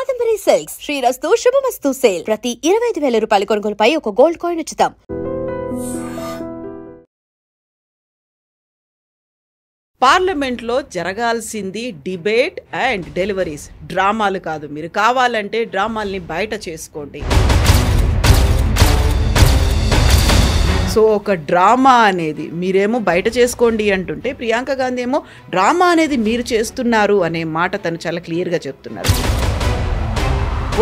Kadambari silks శ్రీరస్తు శుభమస్తు sale ప్రతి 25,000 రూపాయల కొనుగోలుపై ఒక గోల్డ్ కాయిన్ ఉచితం. పార్లమెంట్లో జరగాల్సింది డిబేట్ అండ్ డెలివరీస్, డ్రామాలు కాదు. మీరు కావాలంటే డ్రామాల్ని బయట చేసుకోండి. సో ఒక డ్రామా అనేది మీరేమో బయట చేసుకోండి అంటుంటే, ప్రియాంక గాంధీ ఏమో డ్రామా అనేది మీరు చేస్తున్నారు అనే మాట తను చాలా క్లియర్గా చెప్తున్నారు.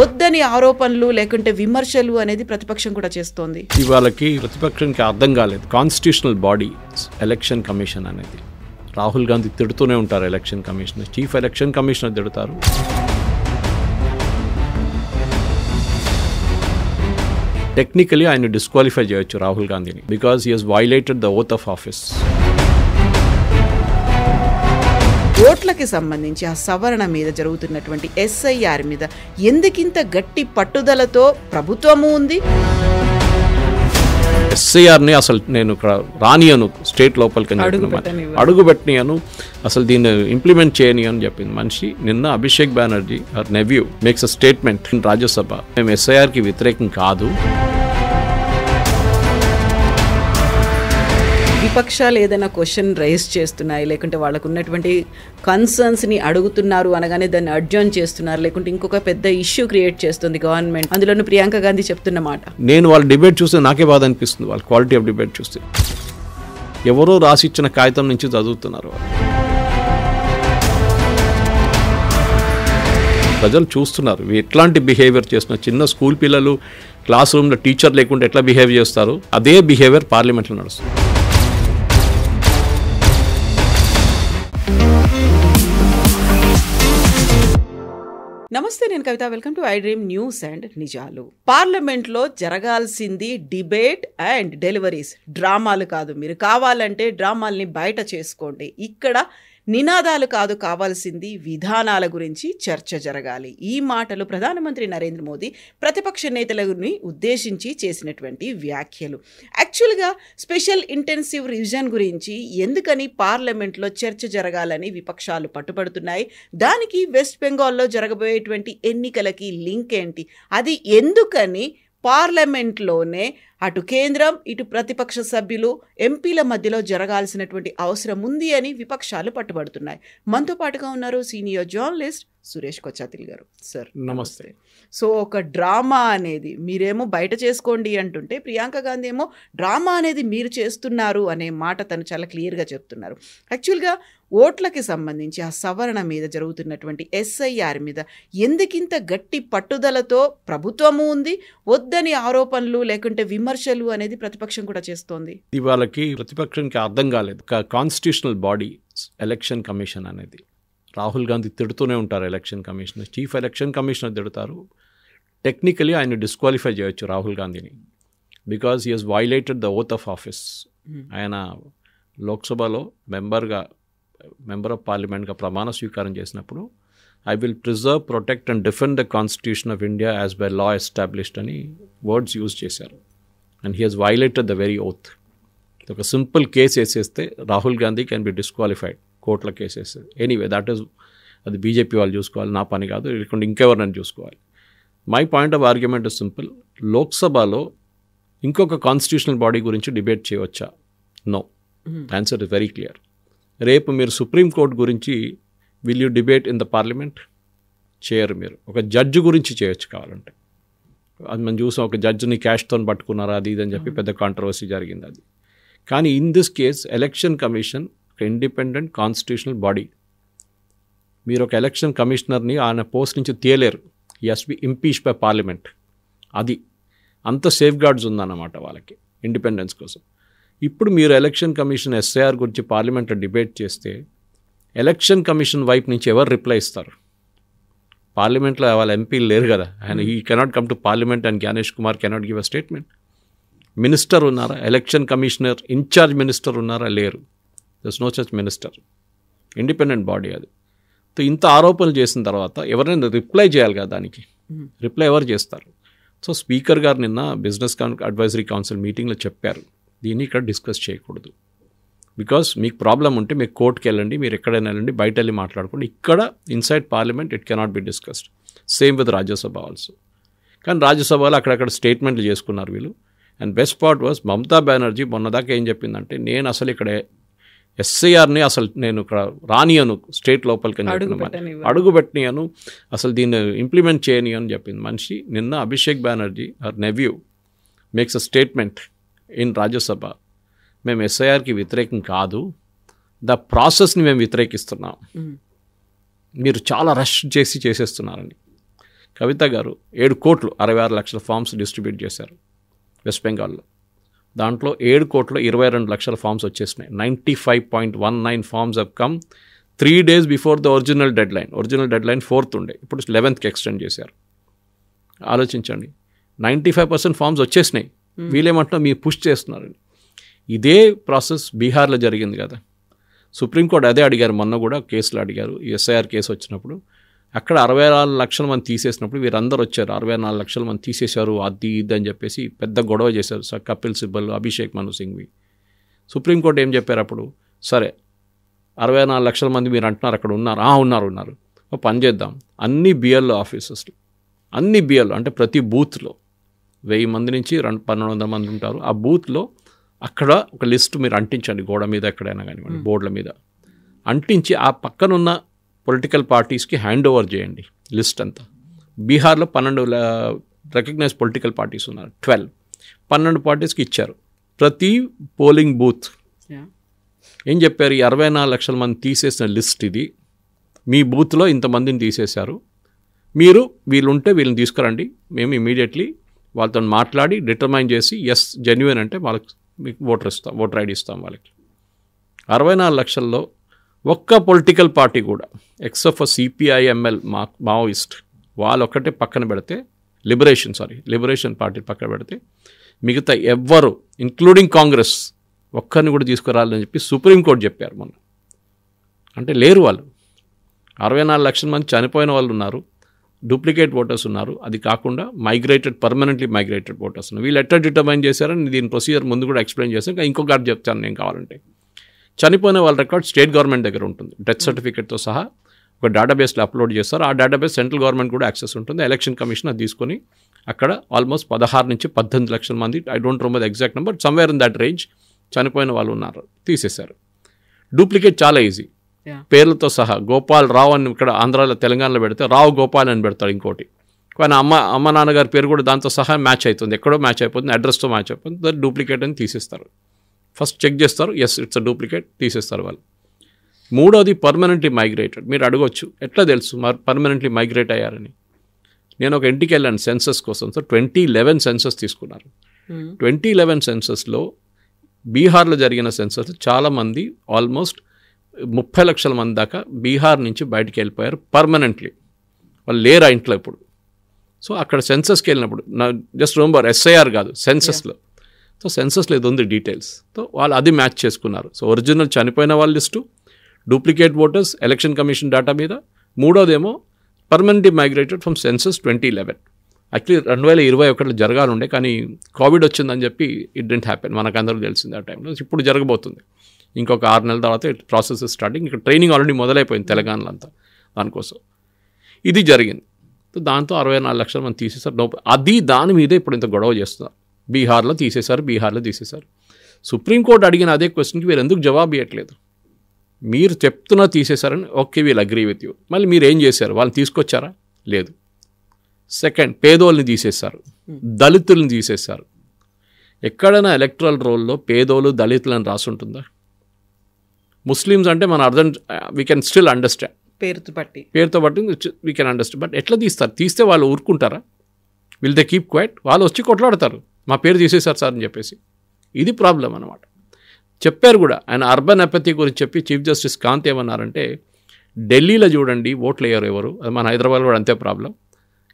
వద్దని ఆరోపణలు లేకుంటే విమర్శలు అనేది ప్రతిపక్షం కూడా చేస్తోంది. ఇవాళకి ప్రతిపక్షానికి అర్థం కాలేదు కాన్స్టిట్యూషనల్ బాడీ ఎలక్షన్ కమిషన్ అనేది. రాహుల్ గాంధీ తిడుతూనే ఉంటారు election commissioner, chief election commissioner తిడతారు. టెక్నికలీ ఆయన డిస్క్వాలిఫై చేయొచ్చు రాహుల్ గాంధీని, because he has violated the oath of office. ఓట్లకి సంబంధించి ఆ సవరణ మీద జరుగుతున్నటువంటి ఎస్ఐఆర్ మీద ఎందుకింత గట్టి పట్టుదలతో ప్రభుత్వము ఉంది? ఎస్ఐఆర్ని అసలు నేను ఇక్కడ రానియను, స్టేట్ లోపలికి అడుగుపెట్టనియను, అసలు దీన్ని ఇంప్లిమెంట్ చేయని అని చెప్పింది మనిషి. నిన్న Abhishek Banerjee nephew makes a statement in Rajya Sabha, మేము ఎస్ఐఆర్కి వ్యతిరేకం కాదు. విపక్షాలు ఏదైనా క్వశ్చన్ రైజ్ చేస్తున్నాయి, లేకుంటే వాళ్ళకు ఉన్నటువంటి కన్సర్న్స్ని అడుగుతున్నారు అనగానే దాన్ని అడ్జర్న్ చేస్తున్నారు, లేకుంటే ఇంకొక పెద్ద ఇష్యూ క్రియేట్ చేస్తుంది గవర్నమెంట్. అందులోనూ ప్రియాంక గాంధీ చెప్తున్న మాట, నేను వాళ్ళ డిబేట్ చూస్తే నాకే బాధ అనిపిస్తుంది. వాళ్ళ క్వాలిటీ ఆఫ్ డిబేట్ చూస్తే ఎవరో రాసిచ్చిన కాగితం నుంచి చదువుతున్నారు. ప్రజలు చూస్తున్నారు ఎట్లాంటి బిహేవియర్ చేస్తున్నారు. చిన్న స్కూల్ పిల్లలు క్లాస్ రూమ్లో టీచర్ లేకుండా ఎట్లా బిహేవ్ చేస్తారు, అదే బిహేవియర్ పార్లమెంట్లో నడుస్తుంది. నమస్తే, నేను Kavitha. Welcome to I dream news and నిజాలు. పార్లమెంట్లో జరగాల్సింది డిబేట్ అండ్ డెలివరీస్, డ్రామాలు కాదు. మీరు కావాలంటే డ్రామాల్ని బయట చేసుకోండి. ఇక్కడ నినాదాలు కాదు కావాల్సింది, విధానాల గురించి చర్చ జరగాలి. ఈ మాటలు ప్రధానమంత్రి నరేంద్ర మోదీ ప్రతిపక్ష నేతలని ఉద్దేశించి చేసినటువంటి వ్యాఖ్యలు. యాక్చువల్గా స్పెషల్ ఇంటెన్సివ్ రివిజన్ గురించి ఎందుకని పార్లమెంట్లో చర్చ జరగాలని విపక్షాలు పట్టుబడుతున్నాయి? దానికి వెస్ట్ బెంగాల్లో జరగబోయేటువంటి ఎన్నికలకి లింక్ ఏంటి? అది ఎందుకని పార్లమెంట్లోనే అటు కేంద్రం ఇటు ప్రతిపక్ష సభ్యులు ఎంపీల మధ్యలో జరగాల్సినటువంటి అవసరం ఉంది అని విపక్షాలు పట్టుబడుతున్నాయి. మనతో పాటుగా ఉన్నారు సీనియర్ జర్నలిస్ట్ సురేష్ కొచ్చాతిల్ గారు. సార్ నమస్తే. సో ఒక డ్రామా అనేది మీరేమో బయట చేసుకోండి అంటుంటే, ప్రియాంక గాంధీ ఏమో డ్రామా అనేది మీరు చేస్తున్నారు అనే మాట తను చాలా క్లియర్గా చెప్తున్నారు. యాక్చువల్గా ఓట్లకి సంబంధించి ఆ సవరణ మీద జరుగుతున్నటువంటి ఎస్ఐఆర్ మీద ఎందుకింత గట్టి పట్టుదలతో ప్రభుత్వము ఉంది, వద్దని ఆరోపణలు లేకుంటే విమర్శలు అనేది ప్రతిపక్షం కూడా చేస్తోంది. ఇవాళకి ప్రతిపక్షానికి అర్థం కాలేదు కాన్స్టిట్యూషనల్ బాడీ ఎలక్షన్ కమిషన్ అనేది. రాహుల్ గాంధీ తిడుతూనే ఉంటారు election commissioner, chief election commissioner తిడతారు. టెక్నికలీ ఆయన డిస్క్వాలిఫై చేయొచ్చు రాహుల్ గాంధీని, because he has violated the oath of office. ఆయన లోక్సభలో మెంబర్ ఆఫ్ పార్లమెంట్గా ప్రమాణ స్వీకారం చేసినప్పుడు I will preserve, protect and defend the constitution of India as by law established అని వర్డ్స్ యూజ్ చేశారు. And he has violated the very oath. ఒక simple case వేసేస్తే Rahul Gandhi can be disqualified, కోర్టుల కేసెస్. ఎనీవే దట్ ఈస్, అది BJP వాళ్ళు చూసుకోవాలి, నా పని కాదు. లేకుంటే ఇంకెవరినైనా చూసుకోవాలి. My point of argument is simple. లోక్సభలో ఇంకొక కాన్స్టిట్యూషనల్ బాడీ గురించి డిబేట్ చేయవచ్చా? No. Answer is very clear. రేపు మీరు సుప్రీంకోర్టు గురించి will you debate in the parliament? చేయరు. మీరు ఒక జడ్జి గురించి చేయొచ్చు కావాలంటే. అది మనం చూసాం, ఒక జడ్జిని క్యాష్తో పట్టుకున్నారా అది ఇది అని చెప్పి పెద్ద కాంట్రవర్సీ జరిగింది అది. కానీ in this case election commission ఒక ఇండిపెండెంట్ కాన్స్టిట్యూషనల్ బాడీ. మీరు ఒక ఎలక్షన్ కమిషనర్ని ఆయన పోస్ట్ నుంచి తీయలేరు. He has be impeach by parliament. అది అంత సేఫ్ గార్డ్స్ ఉందన్నమాట వాళ్ళకి ఇండిపెండెన్స్ కోసం. ఇప్పుడు మీరు ఎలక్షన్ కమిషన్ ఎస్ఐఆర్ గురించి పార్లమెంట్లో డిబేట్ చేస్తే ఎలక్షన్ కమిషన్ వైపు నుంచి ఎవరు రిప్లై ఇస్తారు? పార్లమెంట్లో వాళ్ళ ఎంపీలు లేరు కదా. ఆయన he cannot come to parliament and Gyanesh Kumar cannot give a statement. Minister ఉన్నారా? ఎలక్షన్ కమిషనర్ ఇన్ఛార్జ్ మినిస్టర్ ఉన్నారా? లేరు. There's no such minister. Independent body అది. ఇంత ఆరోపణలు చేసిన తర్వాత ఎవరైనా రిప్లై చేయాలి కదా దానికి. రిప్లై ఎవరు చేస్తారు? సో స్పీకర్ గారు నిన్న బిజినెస్ అడ్వైజరీ కౌన్సిల్ మీటింగ్లో చెప్పారు, దీన్ని ఇక్కడ డిస్కస్ చేయకూడదు. బికాస్ మీకు ప్రాబ్లం ఉంటే మీకు కోర్టుకి వెళ్ళండి, మీరు ఎక్కడైనా వెళ్ళండి, బయట వెళ్ళి మాట్లాడుకోండి. ఇక్కడ inside parliament it cannot be discussed. Same with Rajya Sabha also. కానీ రాజ్యసభలో అక్కడక్కడ స్టేట్మెంట్లు చేసుకున్నారు వీళ్ళు. And best part was Mamata Banerjee మొన్నదాకా ఏం చెప్పిందంటే, నేను అసలు ఇక్కడ ఎస్ఐఆర్ని అసలు నేను ఇక్కడ రానియను స్టేట్ లోపలికి అని చెప్పిన, అడుగుపెట్టనియను, అసలు దీన్ని ఇంప్లిమెంట్ చేయని అని చెప్పింది మనిషి. నిన్న Abhishek Banerjee her nephew makes a statement in Rajya Sabha, మేము ఎస్ఐఆర్కి వ్యతిరేకం కాదు, ద ప్రాసెస్ని మేము వ్యతిరేకిస్తున్నాం, మీరు చాలా రష్ చేసేస్తున్నారని. కవిత గారు 7 కోట్లు 66 లక్షల ఫామ్స్ డిస్ట్రిబ్యూట్ చేశారు వెస్ట్ బెంగాల్లో. దాంట్లో 7 కోట్ల 22 లక్షల ఫామ్స్ వచ్చేసినాయి. 95.19 forms have come 3 days before the original deadline. Original deadline 4th ఉండే, ఇప్పుడు 11th ఎక్స్టెండ్ చేశారు. ఆలోచించండి, 95% ఫామ్స్ వచ్చేసినాయి. వీళ్ళేమంటున్నా మీరు పుష్ చేస్తున్నారని. ఇదే ప్రాసెస్ బీహార్లో జరిగింది కదా. సుప్రీంకోర్టు అదే అడిగారు, మొన్న కూడా కేసులు అడిగారు. ఎస్ఐఆర్ కేసు వచ్చినప్పుడు అక్కడ 64 లక్షల మంది తీసేసినప్పుడు వీరందరూ వచ్చారు, 64 లక్షల మంది తీసేశారు, అది ఇది అని చెప్పేసి పెద్ద గొడవ చేశారు. సార్ కపిల్ సిబ్బల్, అభిషేక్ మను సింఘ్వి. సుప్రీంకోర్టు ఏం చెప్పారు అప్పుడు, సరే 64 లక్షల మంది మీరు అంటున్నారు అక్కడ ఉన్నారు, ఒక పని చేద్దాం, అన్ని బిఎల్ఓ ఆఫీసెస్లో, అన్ని బిఎల్ఓ అంటే ప్రతి బూత్లో 1000 మంది నుంచి 1200 మంది ఉంటారు. ఆ బూత్లో అక్కడ ఒక లిస్ట్ మీరు అంటించండి, గోడ మీద ఎక్కడైనా కానివ్వండి, బోర్డుల మీద అంటించి ఆ పక్కనున్న పొలిటికల్ పార్టీస్కి హ్యాండ్ ఓవర్ చేయండి లిస్ట్ అంతా. బీహార్లో 12 రికగ్నైజ్ పొలిటికల్ పార్టీస్ ఉన్నారు, 12 పార్టీస్కి ఇచ్చారు ప్రతి పోలింగ్ బూత్. ఏం చెప్పారు, ఈ 64 లక్షల మంది తీసేసిన లిస్ట్ ఇది, మీ బూత్లో ఇంతమందిని తీసేశారు, మీరు వీళ్ళుంటే వీళ్ళని తీసుకురండి, మేము ఇమీడియట్లీ వాళ్ళతో మాట్లాడి డిటర్మైన్ చేసి ఎస్ జెన్యున్ అంటే వాళ్ళకి మీకు ఓటర్ ఐడి ఇస్తాం వాళ్ళకి. 64 లక్షల్లో ఒక్క పొలిటికల్ పార్టీ కూడా ఎక్సెప్ట్ ఫర్ సిపిఐఎంఎల్ మావోయిస్ట్ వాళ్ళొక్కటే పక్కన పెడితే, లిబరేషన్ పార్టీ పక్కన పెడితే మిగతా ఎవ్వరు ఇంక్లూడింగ్ కాంగ్రెస్ ఒక్కరిని కూడా తీసుకురాలని చెప్పి సుప్రీంకోర్టు చెప్పారు మొన్న. అంటే లేరు వాళ్ళు. 64 లక్షల మంది చనిపోయిన వాళ్ళు ఉన్నారు, డూప్లికేట్ ఓటర్స్ ఉన్నారు, అది కాకుండా పర్మనెంట్లీ మైగ్రేటెడ్ ఓటర్స్ ఉన్నారు. వీళ్ళు ఎట్లా డిటర్మైన్ చేశారని దీని ప్రొసీజర్ ముందు కూడా ఎక్స్ప్లెయిన్ చేశాను. ఇంకొకటి చెప్తాను నేను కావాలంటే. చనిపోయిన వాళ్ళ రికార్డ్ స్టేట్ గవర్నమెంట్ దగ్గర ఉంటుంది, డెత్ సర్టిఫికేట్తో సహా ఒక డేటాబేస్లో అప్లోడ్ చేస్తారు. ఆ డేటాబేస్ సెంట్రల్ గవర్నమెంట్ కూడా యాక్సెస్ ఉంటుంది. ఎలక్షన్ కమిషన్ అది తీసుకొని అక్కడ ఆల్మోస్ట్ 16 నుంచి 18 లక్షల మంది, I don't remember exact number, somewhere in that range చనిపోయిన వాళ్ళు ఉన్నారు, తీసేశారు. డూప్లికేట్ చాలా ఈజీ, పేర్లతో సహా గోపాల్ రావు అని ఇక్కడ ఆంధ్రాలో తెలంగాణలో పెడితే రావు గోపాల్ అని పెడతాడు ఇంకోటి. కానీ అమ్మ నాన్నగారి పేరు కూడా దాంతో సహా మ్యాచ్ అవుతుంది, ఎక్కడో మ్యాచ్ అయిపోతుంది, అడ్రస్తో మ్యాచ్ అయిపోతుంది, దాన్ని డూప్లికేట్ అని తీసేస్తారు. ఫస్ట్ చెక్ చేస్తారు, ఎస్ ఇట్స్ అ డూప్లికేట్, తీసేస్తారు వాళ్ళు. మూడోది పర్మనెంట్లీ మైగ్రేటెడ్. మీరు అడగొచ్చు ఎట్లా తెలుసు పర్మనెంట్లీ మైగ్రేట్ అయ్యారని. నేను ఒక ఇంటికి వెళ్ళాను సెన్సస్ కోసం. సో 2011 సెన్సస్ తీసుకున్నారు. 2011 సెన్సస్లో బీహార్లో జరిగిన సెన్సస్ చాలామంది ఆల్మోస్ట్ 30 లక్షల మంది దాకా బీహార్ నుంచి బయటికి వెళ్ళిపోయారు పర్మనెంట్లీ. వాళ్ళు లేరు ఆ ఇంట్లో ఇప్పుడు. సో అక్కడ సెన్సస్కి వెళ్ళినప్పుడు జస్ట్ రిమెంబర్ ఎస్ఐఆర్ కాదు, సెన్సస్లో. సో సెన్సస్లో ఇది ఉంది డీటెయిల్స్. సో వాళ్ళు అది మ్యాచ్ చేసుకున్నారు. సో ఒరిజినల్ చనిపోయిన వాళ్ళ list, duplicate voters election commission data మీద, మూడోదేమో permanently migrated from census 2011. Actually 2021 జరగాలండే, కానీ కోవిడ్ వచ్చిందని చెప్పి ఇట్ డెంట్ హ్యాపెన్, మనకందరూ తెలిసింది ఆ టైంలో. ఇప్పుడు జరగబోతుంది, ఇంకొక 6 నెలల తర్వాత ప్రాసెస్ స్టార్టింగ్. ఇక్కడ ట్రైనింగ్ ఆల్రెడీ మొదలైపోయింది తెలంగాణలో అంతా దానికోసం. ఇది జరిగింది. దాంతో 64 లక్షల మంది తీసేశారు. అది దాని మీదే ఇప్పుడు ఇంత గొడవ చేస్తున్నారు. బీహార్లో తీసేశారు. సుప్రీంకోర్టు అడిగిన అదే క్వశ్చన్కి వీరు ఎందుకు జవాబు ఇవ్వట్లేదు? మీరు చెప్తున్నా తీసేశారని, okay we'll agree with you. మళ్ళీ మీరు ఏం చేశారు? వాళ్ళని తీసుకొచ్చారా? లేదు. సెకండ్, పేదోళ్ళని తీసేశారు, దళితుల్ని తీసేశారు. ఎక్కడైనా ఎలక్ట్రల్ రోల్లో పేదోళ్ళు దళితులని రాసుంటుందా? ముస్లిమ్స్ అంటే మన అర్థం, వీ కెన్ స్టిల్ అండర్స్టాండ్, పేరుతో బట్టి వీ కెన్ అండర్స్టాండ్. బట్ ఎట్లా తీస్తారు? తీస్తే వాళ్ళు ఊరుకుంటారా? Will they keep quiet? వాళ్ళు వచ్చి కొట్లాడతారు, మా పేరు తీసేశారు సార్ అని చెప్పేసి. ఇది ప్రాబ్లం అన్నమాట. చెప్పారు కూడా ఆయన అర్బన్ అపతి గురించి చెప్పి చీఫ్ జస్టిస్ కాంత్ ఏమన్నారంటే, ఢిల్లీలో చూడండి ఓట్లు వేయరు ఎవరు, అది మన హైదరాబాద్ కూడా అంతే ప్రాబ్లం,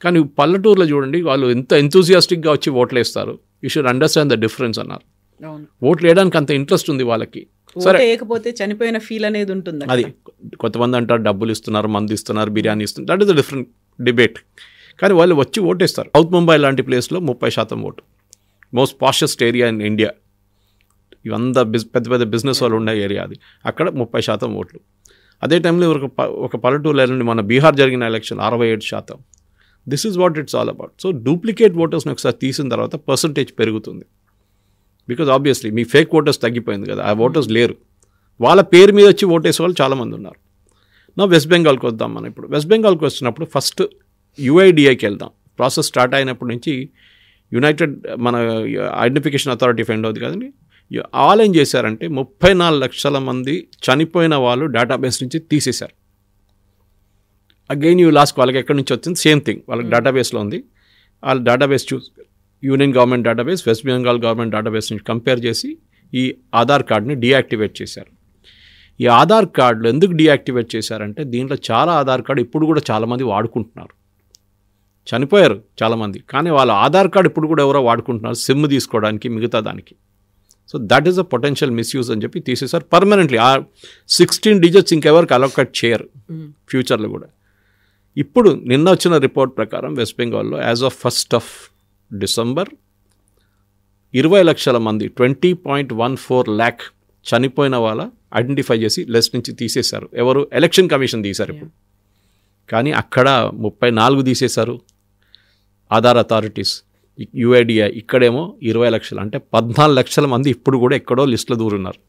కానీ పల్లెటూరులో చూడండి వాళ్ళు ఎంత ఎంతూజియాస్టిక్గా వచ్చి ఓట్లు వేస్తారు. You should understand the difference అన్నారు. ఓట్లు వేయడానికి అంత ఇంట్రెస్ట్ ఉంది వాళ్ళకి. సరే, లేకపోతే చనిపోయిన ఫీల్ అనేది ఉంటుంది. అది కొంతమంది అంటారు డబ్బులు ఇస్తున్నారు, మందు ఇస్తున్నారు, బిర్యానీ ఇస్తున్నారు, that is the different debate. కానీ వాళ్ళు వచ్చి ఓటేస్తారు. సౌత్ ముంబై లాంటి ప్లేస్లో 30% vote, most poshest area in India, ఇవంతా పెద్ద పెద్ద బిజినెస్ వాళ్ళు ఉండే ఏరియా అది. అక్కడ 30% ఓట్లు. అదే టైంలో ఒక పల్లెటూరులో మన బీహార్ జరిగిన election 67%. This is what it's all about. So duplicate ఓటర్స్ని ఒకసారి తీసిన తర్వాత పర్సంటేజ్ పెరుగుతుంది. బికాజ్ ఆబ్వియస్లీ మీ ఫేక్ ఓటర్స్ తగ్గిపోయింది కదా, ఆ ఓటర్స్ లేరు. వాళ్ళ పేరు మీద వచ్చి ఓటేసే వాళ్ళు చాలామంది ఉన్నారు. నా వెస్ట్ బెంగాల్కి వద్దాం. మనం ఇప్పుడు వెస్ట్ బెంగాల్కి వచ్చినప్పుడు ఫస్ట్ యుఐడిఐకి వెళ్దాం. ప్రాసెస్ స్టార్ట్ అయినప్పటి నుంచి యునైటెడ్ మన ఐడెంటిఫికేషన్ అథారిటీ ఆఫ్ ఇండియా ఉంది కదండి, వాళ్ళు ఏం చేశారంటే 34 లక్షల మంది చనిపోయిన వాళ్ళు డేటాబేస్ నుంచి తీసేశారు. అగైన్ యూ లాస్ట్ వాళ్ళకి ఎక్కడి నుంచి వచ్చింది సేమ్ థింగ్, వాళ్ళకి డేటాబేస్లో ఉంది. వాళ్ళ database union government database west Bengal government database నుంచి కంపేర్ చేసి ఈ ఆధార్ కార్డ్ని డీయాక్టివేట్ చేశారు. ఈ ఆధార్ కార్డులు ఎందుకు డీయాక్టివేట్ చేశారంటే దీంట్లో చాలా ఆధార్ కార్డు ఇప్పుడు కూడా చాలామంది వాడుకుంటున్నారు. చనిపోయారు చాలామంది, కానీ వాళ్ళ ఆధార్ కార్డు ఇప్పుడు కూడా ఎవరో వాడుకుంటున్నారు సిమ్ తీసుకోవడానికి మిగతా దానికి. So that is a potential misuse అని చెప్పి తీసేశారు పర్మనెంట్లీ. ఆ 16 డిజిట్స్ ఇంకెవరికి అలొకేట్ చేయరు ఫ్యూచర్లో కూడా. ఇప్పుడు నిన్న వచ్చిన రిపోర్ట్ ప్రకారం వెస్ట్ బెంగాల్లో యాజ్ ఆఫ్ 1st డిసెంబర్ 20 లక్షల మంది 20.14 lakh చనిపోయిన వాళ్ళ ఐడెంటిఫై చేసి లిస్ట్ నుంచి తీసేశారు. ఎవరు? ఎలక్షన్ కమిషన్ తీశారు ఇప్పుడు. కానీ అక్కడ 34 తీసేశారు ఆధార్ అథారిటీస్, యుఐడిఐ. ఇక్కడేమో 20 లక్షలు, అంటే 14 లక్షల మంది ఇప్పుడు కూడా ఎక్కడో లిస్టులో దూరున్నారు.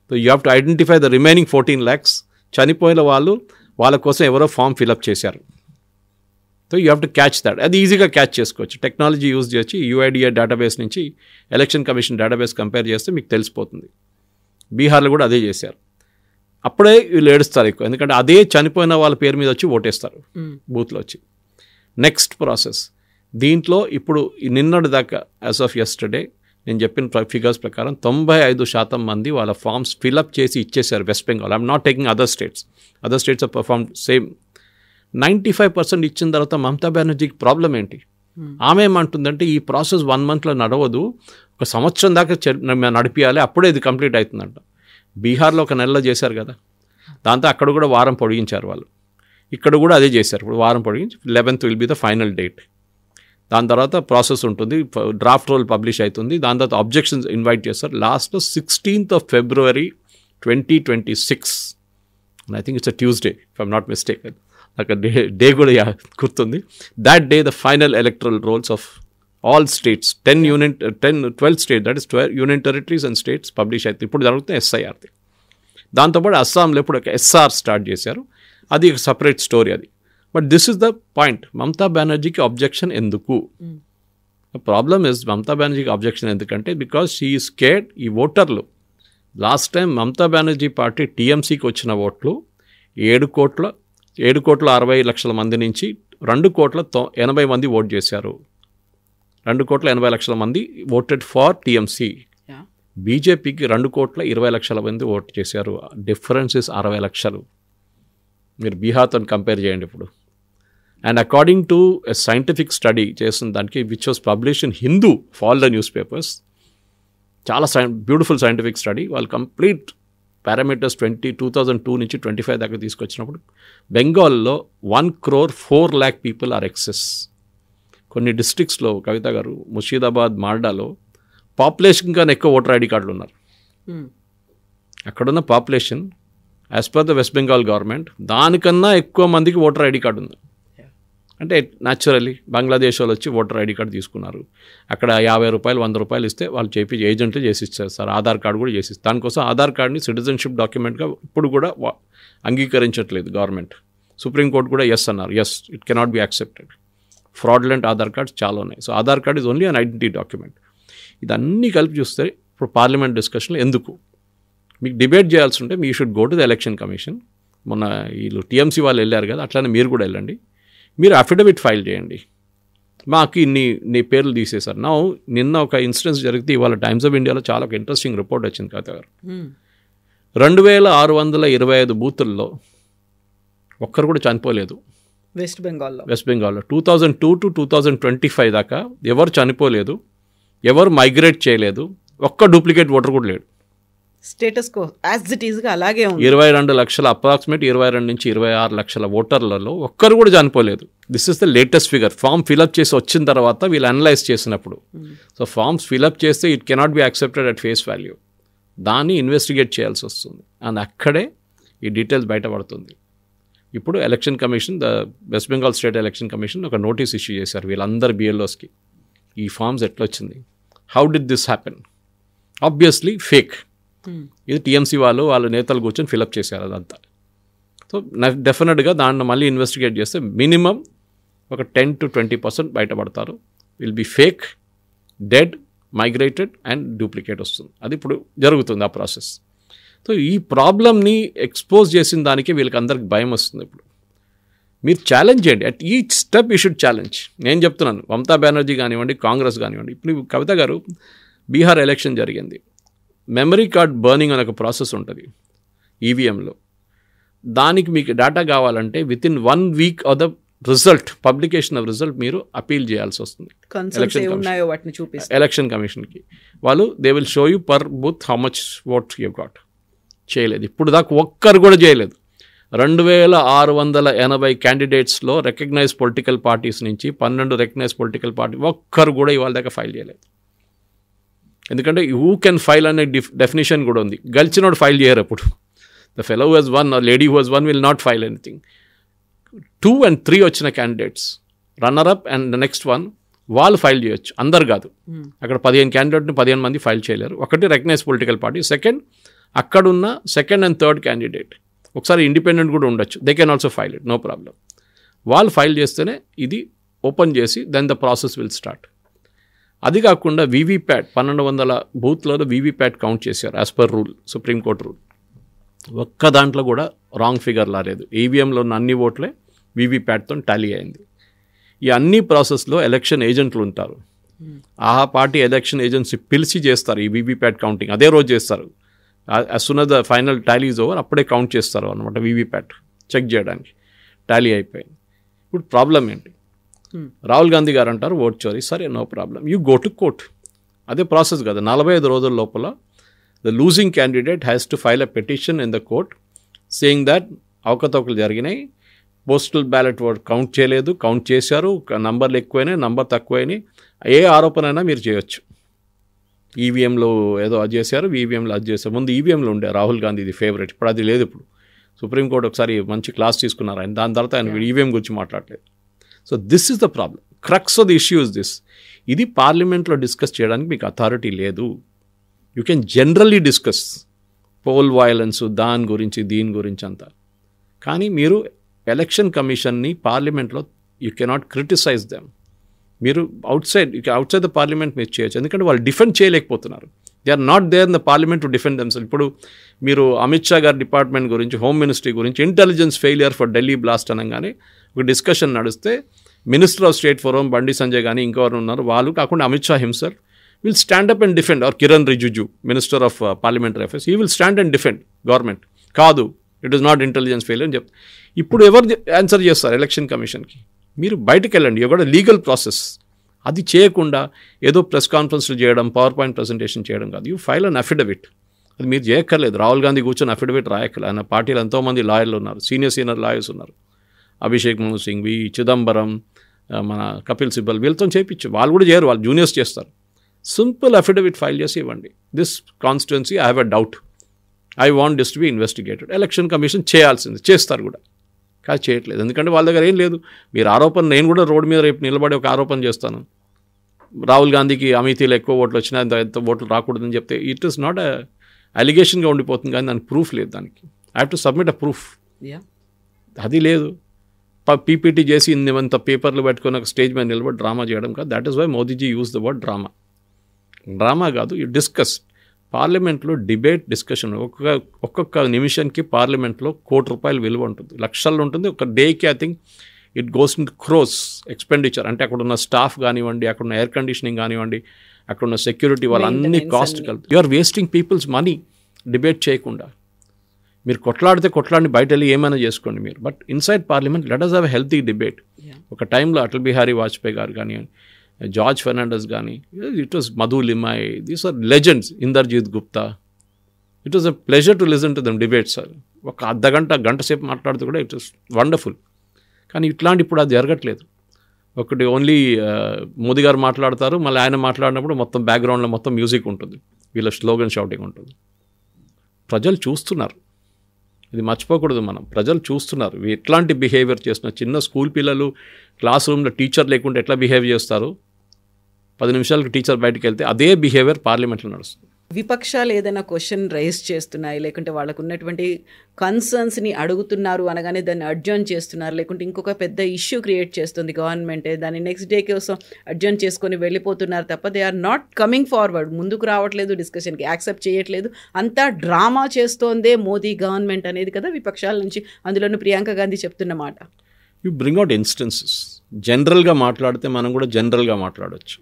So you have to identify the remaining 14 lakhs. చనిపోయిన వాళ్ళు వాళ్ళ కోసం ఎవరో ఫామ్ ఫిలప్ చేశారు. So you have to catch that. అది ఈజీగా క్యాచ్ చేసుకోవచ్చు. టెక్నాలజీ యూజ్ చేసి యుఐడిఐ డేటాబేస్ నుంచి ఎలక్షన్ కమిషన్ డేటాబేస్ కంపేర్ చేస్తే మీకు తెలిసిపోతుంది. బీహార్లో కూడా అదే చేశారు. అప్పుడే వీళ్ళు ఏడుస్తారు ఎక్కువ, ఎందుకంటే అదే చనిపోయిన వాళ్ళ పేరు మీద వచ్చి ఓటేస్తారు బూత్లో వచ్చి. నెక్స్ట్ ప్రాసెస్ దీంట్లో ఇప్పుడు నిన్నటి దాకా యాజ్ ఆఫ్ యెస్టర్డే నేను చెప్పిన ఫిగర్స్ ప్రకారం 95% మంది వాళ్ళ ఫామ్స్ ఫిలప్ చేసి ఇచ్చేశారు West Bengal. I'm not taking other states are perform same. 95% ఇచ్చిన తర్వాత మమతా బెనర్జీకి ప్రాబ్లం ఏంటి? ఆమె ఏమంటుందంటే ఈ ప్రాసెస్ 1 monthలో నడవదు, 1 సంవత్సరం దాకా నడిపియాలి, అప్పుడే ఇది కంప్లీట్ అవుతుందంట. బీహార్లో 1 నెలలో చేశారు కదా, దాంతో అక్కడ కూడా వారం పొడిగించారు వాళ్ళు. ఇక్కడ కూడా అదే చేశారు, ఇప్పుడు వారం పొడిగించి 11th will be the final date. దాని తర్వాత ప్రాసెస్ ఉంటుంది, డ్రాఫ్ట్ రోల్ పబ్లిష్ అవుతుంది, దాని తర్వాత అబ్జెక్షన్స్ ఇన్వైట్ చేస్తారు. లాస్ట్లో 16th February 2026, I think it's a Tuesday if I'm not mistake, నాకు డే కూడా గుర్తుంది. That day the final electoral rolls of all states 12 state, that is 12 union territories and states publish అవుతుంది. ఇప్పుడు జరుగుతుంది ఎస్ఐఆర్ది. దాంతోపాటు అస్సాంలో ఇప్పుడు ఒక ఎస్ఆర్ స్టార్ట్ చేశారు, అది ఒక సపరేట్ స్టోరీ అది. But this is the point, Mamata బెనర్జీకి అబ్జెక్షన్ ఎందుకు? ప్రాబ్లమ్ ఇస్ మమతా బెనర్జీకి అబ్జెక్షన్ ఎందుకంటే బికాజ్ షీ ఈజ్ స్కేర్డ్. ఈ ఓటర్లు last time Mamata Banerjee party టీఎంసీకి వచ్చిన ఓట్లు 7,60,00,000 మంది నుంచి 2,80,00,000 మంది ఓట్ చేశారు. 2,80,00,000 మంది ఓటెడ్ ఫార్ టీఎంసీ. బీజేపీకి 2,20,00,000 మంది ఓట్ చేశారు. డిఫరెన్స్ ఇస్ 60 లక్షలు. మీరు బీహార్తో కంపేర్ చేయండి ఇప్పుడు. And according to a scientific study చేసిన దానికి which was publish in Hindu all the news papers, చాలా బ్యూటిఫుల్ సైంటిఫిక్ స్టడీ. వాళ్ళు కంప్లీట్ పారామీటర్స్ 2002 నుంచి 25 దాకా తీసుకొచ్చినప్పుడు బెంగాల్లో 1,04,00,000 పీపుల్ ఆర్ ఎక్సెస్. కొన్ని డిస్ట్రిక్ట్స్లో కవిత గారు, ముషీదాబాద్, మాల్డాలో పాపులేషన్ కన్నా ఎక్కువ ఓటర్ ఐడి కార్డులు ఉన్నారు. అక్కడున్న population as per the west Bengal government దానికన్నా ఎక్కువ మందికి ఓటర్ ఐడి కార్డు ఉంది. అంటే న్యాచురల్లీ బంగ్లాదేశ్ వాళ్ళు వచ్చి ఓటర్ ఐడి కార్డు తీసుకున్నారు. అక్కడ 50 రూపాయలు 100 రూపాయలు ఇస్తే వాళ్ళు ఏజెంట్లు చేసిస్తారు సార్. ఆధార్ కార్డు కూడా చేసిస్తారు. దానికోసం ఆధార్ కార్డుని సిటిజన్షిప్ డాక్యుమెంట్గా ఇప్పుడు కూడా అంగీకరించట్లేదు గవర్నమెంట్. సుప్రీంకోర్టు కూడా ఎస్ అన్నారు, yes it cannot be accepted. Fraudulent Aadhaar cards చాలా ఉన్నాయి. So Aadhaar card is only an identity document. ఇదన్నీ కలిపి చూస్తే ఇప్పుడు పార్లమెంట్ డిస్కషన్లో ఎందుకు మీకు డిబేట్ చేయాల్సి ఉంటే మీ should go to the election commission. మొన్న వీళ్ళు టీఎంసీ వాళ్ళు వెళ్ళారు కదా, అట్లానే మీరు కూడా వెళ్ళండి. మీరు అఫిడవిట్ ఫైల్ చేయండి, మాకు నీ పేర్లు తీసేశారు. నిన్న ఒక ఇన్సిడెన్స్ జరిగితే ఇవాళ టైమ్స్ ఆఫ్ ఇండియాలో చాలా ఒక ఇంట్రెస్టింగ్ రిపోర్ట్ వచ్చింది కవిత గారు. 2,625 బూతుల్లో ఒక్కరు కూడా చనిపోలేదు వెస్ట్ బెంగాల్లో. 2002 to 2025 దాకా ఎవరు చనిపోలేదు, ఎవరు మైగ్రేట్ చేయలేదు, ఒక్క డూప్లికేట్ ఓటర్ కూడా లేడు. స్టేటస్ కో యాజ్ ఇట్ ఈస్గా అలాగే ఉంది. 22 లక్షల అప్రాక్సిమేట్ 22 నుంచి 26 లక్షల ఓటర్లలో ఒక్కరు కూడా చనిపోలేదు. This is the latest figure. Form fill up చేసి వచ్చిన తర్వాత వీళ్ళు అనలైజ్ చేసినప్పుడు. సో ఫామ్స్ ఫిలప్ చేస్తే it cannot be accepted at face value. దాన్ని ఇన్వెస్టిగేట్ చేయాల్సి వస్తుంది. అండ్ అక్కడే ఈ డీటెయిల్స్ బయటపడుతుంది. ఇప్పుడు election commission, West Bengal state election commission ఒక నోటీస్ ఇష్యూ చేశారు వీళ్ళందరి బిఎల్ఓస్కి. ఈ ఫామ్స్ ఎట్లా వచ్చింది, how did this happen? Obviously fake. ఇది టీఎంసీ వాళ్ళ నేతలు కూర్చొని ఫిలప్ చేశారు అదంతా. సో డెఫినెట్గా దాన్ని మళ్ళీ ఇన్వెస్టిగేట్ చేస్తే మినిమం ఒక 10 to 20% బయటపడతారు. Will be fake, dead, migrated and duplicate వస్తుంది. అది ఇప్పుడు జరుగుతుంది ఆ ప్రాసెస్. సో ఈ ప్రాబ్లమ్ని ఎక్స్పోజ్ చేసిన దానికి వీళ్ళకి అందరికి భయం వస్తుంది. ఇప్పుడు మీరు ఛాలెంజ్ చేయండి, at each step you should challenge. నేను చెప్తున్నాను, మమతా బెనర్జీ కానివ్వండి, కాంగ్రెస్ కానివ్వండి. ఇప్పుడు కవిత గారు బీహార్ ఎలక్షన్ జరిగింది, మెమరీ కార్డ్ బర్నింగ్ అనే ఒక ప్రాసెస్ ఉంటుంది ఈవీఎంలో. దానికి మీకు డేటా కావాలంటే with in 1 week of the result, publication of result మీరు అపీల్ చేయాల్సి వస్తుంది ఎలక్షన్ కమిషన్కి. వాళ్ళు they will show you per booth how much vote you got. చేయలేదు ఇప్పుడు దాకా, ఒక్కరు కూడా చేయలేదు. 2680 క్యాండిడేట్స్లో రికగ్నైజ్ పొలిటికల్ పార్టీస్ నుంచి 12 రికగ్నైజ్ పొలిటికల్ పార్టీ ఒక్కరు కూడా ఇవాళ దాకా ఫైల్ చేయలేదు. ఎందుకంటే హూ కెన్ ఫైల్ అనే డెఫినేషన్ కూడా ఉంది. గెలిచినోడు ఫైల్ చేయరు. అప్పుడు the fellow who has one or lady who has one will not file anything. 2 and 3 వచ్చిన candidates, runner up and the next one, వాళ్ళు ఫైల్ చేయొచ్చు, అందరు కాదు. అక్కడ 15 క్యాండిడేట్ని 15 మంది ఫైల్ చేయలేరు. ఒకటి రికగ్నైజ్ పొలిటికల్ పార్టీ, సెకండ్ అక్కడున్న సెకండ్ అండ్ థర్డ్ క్యాండిడేట్, ఒకసారి ఇండిపెండెంట్ కూడా ఉండొచ్చు, they can also file it, no problem. వాళ్ళు ఫైల్ చేస్తేనే ఇది ఓపెన్ చేసి then the process will start. అది కాకుండా వీవీప్యాట్ 1200 బూత్లలో వీవీప్యాట్ కౌంట్ చేశారు as per rule, Supreme Court rule. ఒక్క దాంట్లో కూడా రాంగ్ ఫిగర్ రాలేదు. ఈవీఎంలో ఉన్న అన్ని ఓట్లే వీవీప్యాట్తో టాలీ అయింది. ఈ అన్ని ప్రాసెస్లో ఎలక్షన్ ఏజెంట్లు ఉంటారు. ఆ పార్టీ ఎలక్షన్ ఏజెన్సీ పిలిచి చేస్తారు ఈ వీవీప్యాట్ కౌంటింగ్, అదే రోజు చేస్తారు. As soon as the final Tally is over అప్పుడే కౌంట్ చేస్తారు అనమాట వీవీప్యాట్ చెక్ చేయడానికి. టాలీ అయిపోయింది. ఇప్పుడు ప్రాబ్లం ఏంటి? రాహుల్ గాంధీ గారు అంటారు ఓట్ చోరీ, సరే no problem, you go to court. అదే ప్రాసెస్ కదా, 45 రోజుల లోపల the losing candidate has to file a petition in the court saying that అవకతవకలు జరిగినాయి, పోస్టల్ బ్యాలెట్ ఓట్ కౌంట్ చేయలేదు, కౌంట్ చేశారు, నంబర్లు ఎక్కువైనాయి, నంబర్ తక్కువైనాయి, ఏ ఆరోపణ అయినా మీరు చేయొచ్చు. ఈవీఎంలో ఏదో అది చేశారు, ఈవీఎంలో అది చేశారు. ముందు ఈవీఎంలో ఉండే రాహుల్ గాంధీది ఫేవరెట్, ఇప్పుడు అది లేదు. ఇప్పుడు సుప్రీంకోర్టు ఒకసారి మంచి క్లాస్ తీసుకున్నారు ఆయన, దాని తర్వాత ఆయన ఈవీఎం గురించి మాట్లాడలేదు. So this is the problem, crux of the issue is this. ఇది పార్లమెంట్లో డిస్కస్ చేయడానికి మీకు అథారిటీ లేదు. You can generally discuss poll violence, దాని గురించి దీని గురించి అంతా. కానీ మీరు ఎలక్షన్ కమిషన్ని పార్లమెంట్లో యూ కెనాట్ క్రిటిసైజ్ దెమ్. మీరు అవుట్ సైడ్ ద పార్లమెంట్ మీరు చేయొచ్చు, ఎందుకంటే వాళ్ళు డిఫెండ్ చేయలేకపోతున్నారు. They are not there in the parliament to defend themselves. ఇప్పుడు మీరు అమిత్ షా గారి డిపార్ట్మెంట్ గురించి, హోమ్ మినిస్ట్రీ గురించి intelligence failure for Delhi blast అనగానే ఒక డిస్కషన్ నడిస్తే minister of state for home Bandi Sanjay కానీ ఇంకెవరు ఉన్నారు, వాళ్ళు కాకుండా Amit Shah himself will stand up and defend, or Kiran Rijiju minister of parliamentary affairs, he will stand and defend government. కాదు, it is not intelligence failure అని చెప్తారు. ఇప్పుడు ఎవరు ఆన్సర్ చేస్తారు ఎలక్షన్ కమిషన్కి? మీరు బయటకు వెళ్ళండి, you got a legal process. అది చేయకుండా ఏదో ప్రెస్ కాన్ఫరెన్స్లు చేయడం, పవర్ పాయింట్ ప్రజెంటేషన్ చేయడం కాదు. You file an affidavit. అది మీరు చేయక్కర్లేదు. రాహుల్ గాంధీ కూర్చొని అఫిడవిట్ రాయక్కర్లేదు. ఆయన పార్టీలో ఎంతోమంది లాయర్లు ఉన్నారు, సీనియర్ లాయర్స్ ఉన్నారు. అభిషేక్ మను సింఘ్వి, చిదంబరం, మన కపిల్ సిబ్బల్, వీళ్ళతో చేయించు. వాళ్ళు కూడా చేయరు, వాళ్ళు జూనియర్స్ చేస్తారు. సింపుల్ అఫిడవిట్ ఫైల్ చేసి ఇవ్వండి, this constituency I have a doubt, I want this to be investigated. Election commission చేయాల్సింది, చేస్తారు కూడా. కాదు చేయట్లేదు, ఎందుకంటే వాళ్ళ దగ్గర ఏం లేదు. మీరు ఆరోపణ, నేను కూడా రోడ్డు మీద రేపు నిలబడి ఒక ఆరోపణ చేస్తాను, రాహుల్ గాంధీకి అమితీలో ఎక్కువ ఓట్లు వచ్చినా ఎంత ఓట్లు రాకూడదని చెప్తే ఇట్ ఈస్ నాట్ ఎ అలిగేషన్గా ఉండిపోతుంది, కానీ దానికి ప్రూఫ్ లేదు. దానికి I have to submit a proof. అది లేదు. పీపీటీ చేసి ఇంత పేపర్లు పెట్టుకొని ఒక స్టేజ్ మీద నిలబడి డ్రామా చేయడం కాదు. That is why Modi ji use the word drama. Drama కాదు, యూ డిస్కస్. పార్లమెంట్లో డిబేట్, డిస్కషన్. ఒక్కొక్క నిమిషానికి పార్లమెంట్లో ₹1,00,00,000 విలువ ఉంటుంది, లక్షల్లో ఉంటుంది. ఒక డేకి I think it goes in crores expenditure. అంటే అక్కడ ఉన్న స్టాఫ్ కానివ్వండి, అక్కడ ఉన్న ఎయిర్ కండిషనింగ్ కానివ్వండి, అక్కడ ఉన్న సెక్యూరిటీ, వాళ్ళన్నీ కాస్ట్ కలుగుతుంది. You are wasting people's money debate చేయకుండా. మీరు కొట్లాడిని బయట వెళ్ళి ఏమైనా చేసుకోండి మీరు, but inside parliament let us have a healthy debate. ఒక టైంలో అటల్ బిహారీ వాజ్పేయి గారు కానీ, జార్జ్ ఫెర్నాండెస్ కానీ, it was Madhu Limaye, these are legends, Inderjit Gupta. It was a pleasure to listen to them debates. Sir ఒక గంట సేపు మాట్లాడుతూ కూడా ఇట్ వాస్ వండర్ఫుల్. కానీ ఇట్లాంటి ఇప్పుడు అది జరగట్లేదు. ఒకటి ఓన్లీ మోదీ గారు మాట్లాడతారు, మళ్ళీ ఆయన మాట్లాడినప్పుడు మొత్తం బ్యాక్గ్రౌండ్లో మొత్తం మ్యూజిక్ ఉంటుంది, వీళ్ళ స్లోగన్ షౌటింగ్ ఉంటుంది. ప్రజలు చూస్తున్నారు. ఇది మర్చిపోకూడదు మనం. ప్రజలు చూస్తున్నారు ఎట్లాంటి బిహేవియర్ చేస్తున్నారు. చిన్న స్కూల్ పిల్లలు క్లాస్ రూమ్లో టీచర్ లేకుండా ఎట్లా బిహేవ్ చేస్తారు, 10 నిమిషాలకు టీచర్ బయటకు వెళ్తే అదే బిహేవియర్ పార్లమెంట్లో నడుస్తుంది. విపక్షాలు ఏదైనా క్వశ్చన్ రైజ్ చేస్తున్నాయి, లేకుంటే వాళ్ళకు ఉన్నటువంటి కన్సర్న్స్ని అడుగుతున్నారు అనగానే దాన్ని అడ్జర్న్ చేస్తున్నారు, లేకుంటే ఇంకొక పెద్ద ఇష్యూ క్రియేట్ చేస్తుంది గవర్నమెంటే, దాన్ని నెక్స్ట్ డే కోసం అడ్జర్న్ చేసుకొని వెళ్ళిపోతున్నారు తప్ప they are not coming forward, ముందుకు రావట్లేదు, డిస్కషన్కి యాక్సెప్ట్ చేయట్లేదు, అంతా డ్రామా చేస్తోందే మోదీ గవర్నమెంట్ అనేది కదా విపక్షాల నుంచి, అందులోనూ ప్రియాంక గాంధీ చెప్తున్న మాట. You bring out instances. జనరల్గా మాట్లాడితే మనం కూడా జనరల్గా మాట్లాడవచ్చు.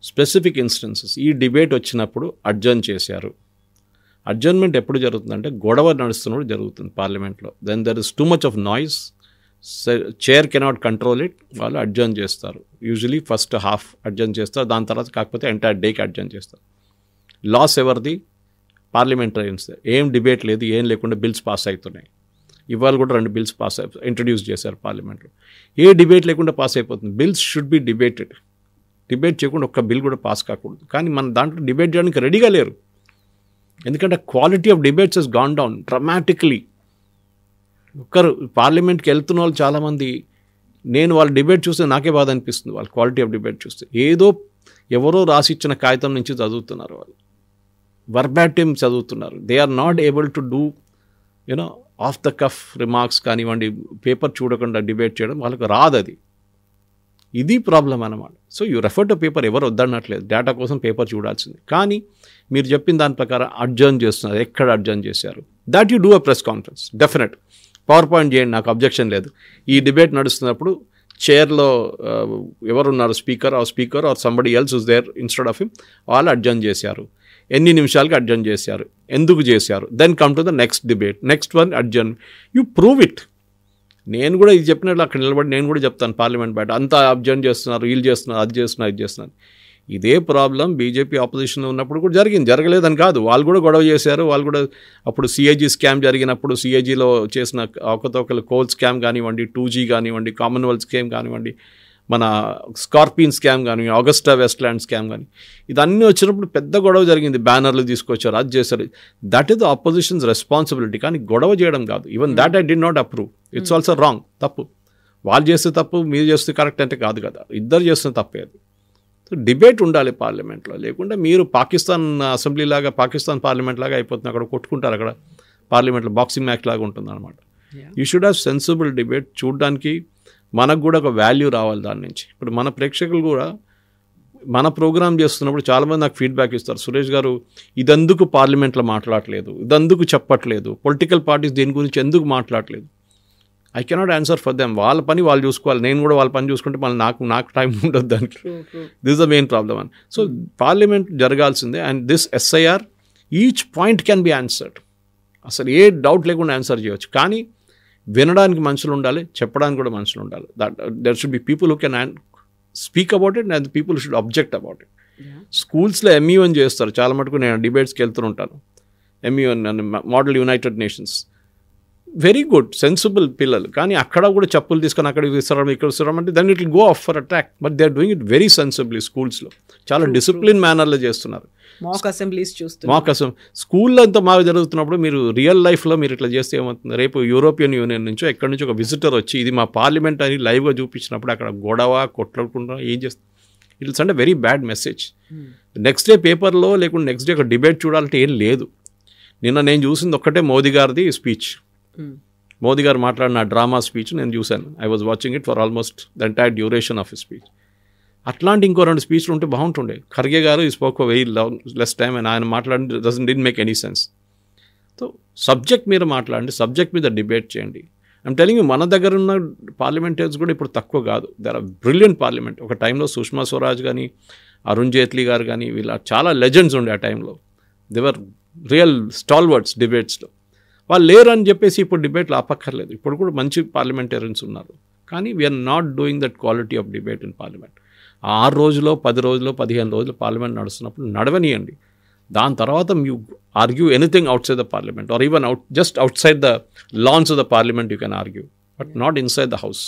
Specific instances. ఈ డిబేట్ వచ్చినప్పుడు అడ్జర్న్ చేశారు. అడ్జర్న్మెంట్ ఎప్పుడు జరుగుతుందంటే గొడవ నడుస్తున్నప్పుడు జరుగుతుంది పార్లమెంట్లో. Then there is too much of noise, chair cannot control it, వాళ్ళు అడ్జర్న్ చేస్తారు. యూజువలీ ఫస్ట్ హాఫ్ అడ్జర్న్ చేస్తారు, దాని తర్వాత కాకపోతే ఎంటైర్ డేకి అడ్జర్న్ చేస్తారు. లాస్ ఎవరిది? పార్లమెంటరియన్స్. ఏం డిబేట్ లేదు, ఏం లేకుండా బిల్స్ పాస్ అవుతున్నాయి. ఇవాళ కూడా 2 బిల్స్ ఇంట్రడ్యూస్ చేశారు పార్లమెంట్లో. ఏ డిబేట్ లేకుండా పాస్ అయిపోతుంది. Bills should be debated. Debate చేయకుండా ఒక్క బిల్ కూడా పాస్ కాకూడదు. కానీ మన దాంట్లో డిబేట్ చేయడానికి రెడీగా లేరు. ఎందుకంటే quality of debates has gone down dramatically. ఒక్కరు పార్లమెంట్కి వెళ్తున్న వాళ్ళు చాలామంది, నేను వాళ్ళ డిబేట్ చూస్తే నాకే బాధ అనిపిస్తుంది. వాళ్ళ క్వాలిటీ ఆఫ్ డిబేట్ చూస్తే ఏదో ఎవరో రాసిచ్చిన కాగితం నుంచి చదువుతున్నారు, వాళ్ళు వర్బాటిమ్ చదువుతున్నారు. They are not able to do you know off the cuff remarks కానివ్వండి, పేపర్ చూడకుండా డిబేట్ చేయడం వాళ్ళకు రాదు. అది ఇది ప్రాబ్లం అన్నమాట. So you refer to paper, ఎవరు వద్దన్నట్లేదు, డేటా కోసం పేపర్ చూడాల్సింది. కానీ మీరు చెప్పిన దాని ప్రకారం అడ్జర్న్ చేస్తున్నారు. ఎక్కడ అడ్జర్న్ చేశారు? That you do a press conference definite. Power point చేయండి, నాకు అబ్జెక్షన్ లేదు. ఈ డిబేట్ నడుస్తున్నప్పుడు చైర్లో ఎవరున్నారు, speaker or somebody else is there instead of him, వాళ్ళు అడ్జర్న్ చేశారు. ఎన్ని నిమిషాలకి అడ్జర్న్ చేశారు, ఎందుకు చేశారు, then come to the next debate, next one adjourn. You prove it. నేను కూడా ఇది చెప్పినట్లు అక్కడ నిలబడి నేను కూడా చెప్తాను పార్లమెంట్ బయట, అంతా అబ్జర్న్ చేస్తున్నారు, వీళ్ళు చేస్తున్నారు, అది చేస్తున్నారు, ఇది చేస్తున్నారు. ఇదే ప్రాబ్లం బీజేపీ ఆపోజిషన్లో ఉన్నప్పుడు కూడా జరిగింది. జరగలేదని కాదు, వాళ్ళు కూడా గొడవ చేశారు. వాళ్ళు కూడా అప్పుడు సిఏజీ స్కామ్ జరిగినప్పుడు సిఏజీలో చేసిన అవకతవకలు, కోల్ స్కామ్ కానివ్వండి, 2G కానివ్వండి, కామన్వెల్త్ స్కామ్ కానివ్వండి, మన స్కార్పియన్ స్కామ్ కానీ, ఆగస్టా వెస్ట్లాండ్ స్కామ్ కానీ, ఇదన్నీ వచ్చినప్పుడు పెద్ద గొడవ జరిగింది. బ్యానర్లు తీసుకొచ్చారు, అది చేశారు. That is the opposition's responsibility. కానీ గొడవ చేయడం కాదు. Even that I did not approve. It's also wrong. తప్పు. వాళ్ళు చేస్తే తప్పు, మీరు చేస్తే కరెక్ట్ అంటే కాదు కదా, ఇద్దరు చేస్తున్న తప్పే అది. సో డిబేట్ ఉండాలి పార్లమెంట్లో. లేకుండా మీరు పాకిస్తాన్ అసెంబ్లీ లాగా, పాకిస్తాన్ పార్లమెంట్ లాగా అయిపోతుంది. అక్కడ కొట్టుకుంటారు, అక్కడ పార్లమెంట్లో బాక్సింగ్ మ్యాచ్ లాగా ఉంటుంది అనమాట. You should have sensible debate. చూడడానికి మనకు కూడా ఒక వాల్యూ రావాలి దాని నుంచి. ఇప్పుడు మన ప్రేక్షకులు కూడా మన ప్రోగ్రామ్ చేస్తున్నప్పుడు చాలామంది నాకు ఫీడ్బ్యాక్ ఇస్తారు, సురేష్ గారు ఇదందుకు పార్లమెంట్లో మాట్లాడలేదు, ఇదందుకు చెప్పట్లేదు, పొలిటికల్ పార్టీస్ దీని గురించి ఎందుకు మాట్లాడలేదు. I cannot answer for them. వాళ్ళ పని వాళ్ళు చూసుకోవాలి, నేను కూడా వాళ్ళ పని చూసుకుంటే మళ్ళీ నాకు టైం ఉండదు దానికి. దిస్ ద మెయిన్ ప్రాబ్లమ్ అని. సో పార్లమెంట్ జరగాల్సిందే. And this SIR each point can be answered. అసలు ఏ డౌట్ లేకుండా ఆన్సర్ చేయవచ్చు. కానీ వినడానికి మనుషులు ఉండాలి, చెప్పడానికి కూడా మనుషులు ఉండాలి. That there should be people who can speak about it and people should object about it. స్కూల్స్లో MUN చేస్తారు చాలా మటుకు. నేను డిబేట్స్కి వెళ్తుంటాను. MUN model United nations, very good sensible పిల్లలు. కానీ అక్కడ కూడా చెప్పులు తీసుకొని అక్కడికి తీసుకురావడం, ఇక్కడ తీసుకురావడం అంటే then it will go off for attack. But they are doing it very sensibly. స్కూల్స్లో చాలా డిసిప్లిన్ మేనర్లో చేస్తున్నారు. మాక్ అసెంబ్లీస్ చూస్తున్నారు. మాక్ అసెంబ్లీ స్కూల్లో అంతా మాకు జరుగుతున్నప్పుడు మీరు రియల్ లైఫ్లో మీరు ఇట్లా చేస్తే ఏమవుతుంది? రేపు యూరోపియన్ యూనియన్ నుంచో ఎక్కడి నుంచి ఒక విజిటర్ వచ్చి ఇది మా పార్లమెంట్ అని లైవ్గా చూపించినప్పుడు అక్కడ గొడవ కొట్లాడుకుంటా ఏం చేస్తుంది? ఇట్ ఇస్ అంటే very bad message. Next day పేపర్లో లేకుంటే నెక్స్ట్ డే ఒక డిబేట్ చూడాలంటే ఏం లేదు. నిన్న నేను చూసింది ఒక్కటే మోదీ గారిది స్పీచ్. మోదీ గారు మాట్లాడిన డ్రామా స్పీచ్ నేను చూశాను. I was watching it for almost the entire duration of speech. అట్లాంటి ఇంకో 2 స్పీచ్లు ఉంటే బాగుంటుండే. ఖర్గే గారు ఈ spoke for very less time and ఆయన మాట్లాడి did make any sense. So subject మీద మాట్లాడండి, సబ్జెక్ట్ మీద డిబేట్ చేయండి. ఐమ్ టెలింగ్ యూ, మన దగ్గర ఉన్న పార్లమెంటరీస్ కూడా ఇప్పుడు తక్కువ కాదు. There are brilliant parliament. ఒక టైంలో సుష్మా స్వరాజ్ కానీ, అరుణ్ జైట్లీ గారు కానీ, వీళ్ళ చాలా లెజెండ్స్ ఉండే ఆ టైంలో. దేవర్ రియల్ స్టాల్వర్డ్స్ డిబేట్స్లో. వాళ్ళు లేరు అని చెప్పేసి ఇప్పుడు డిబేట్లు ఆపక్కర్లేదు. ఇప్పుడు కూడా మంచి పార్లమెంటేరియన్స్ ఉన్నారు. కానీ we are not doing that quality of debate in parliament. 6 రోజులో 10 రోజులో 15 రోజులు పార్లమెంట్ నడుస్తున్నప్పుడు నడవనియండి. దాని తర్వాత you argue anything outside the parliament or even just outside the lawns of the parliament you can argue, but not inside the house.